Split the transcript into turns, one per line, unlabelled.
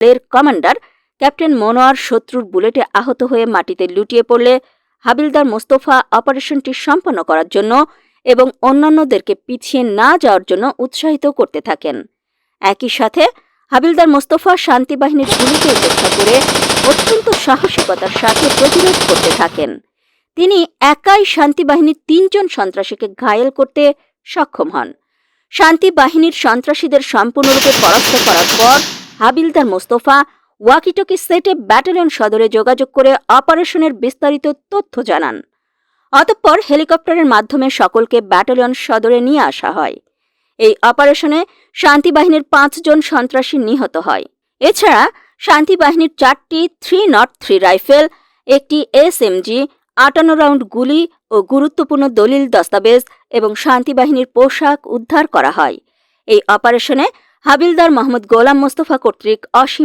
এর commander captain Monowar শত্রুর বুলেটে আহত হয়ে মাটিতে লুটিয়ে পড়লে হাবিলদার মোস্তফা অপারেশনটি সম্পন্ন করার জন্য এবং অন্যান্যদেরকে পিছিয়ে না যাওয়ার জন্য উৎসাহিত করতে থাকেন। একই সাথে হাবিলদার মোস্তফা শান্তি বাহিনীর গুলিকে উপেক্ষা করে অত্যন্ত সাহসিকতার সাথে প্রতিরোধ করতে থাকেন। তিনি একাই শান্তি বাহিনীর ৩ জন সন্ত্রাসীকে ঘায়েল করতে সক্ষম হন। শান্তি বাহিনীর সন্ত্রাসীদের সম্পূর্ণরূপে পরাস্ত করার পর হাবিলদার মোস্তফা ওয়াকিটকি সেটে ব্যাটালিয়ন সদরে যোগাযোগ করে অপারেশনের বিস্তারিত তথ্য জানান। অতঃপর হেলিকপ্টারের মাধ্যমে সকলকে ব্যাটালিয়ন সদরে নিয়ে আসা হয়। এই অপারেশনে শান্তি বাহিনীর ৫ জন সন্ত্রাসী নিহত হয়। এছাড়া শান্তি বাহিনীর ৪টি 303 রাইফেল, একটি SMG, ৫৮ রাউন্ড গুলি ও গুরুত্বপূর্ণ দলিল দস্তাবেজ এবং শান্তি বাহিনীর পোশাক উদ্ধার করা হয়। এই অপারেশনে হাবিলদার মোহাম্মদ গোলাম মোস্তফা কর্তৃক অসীম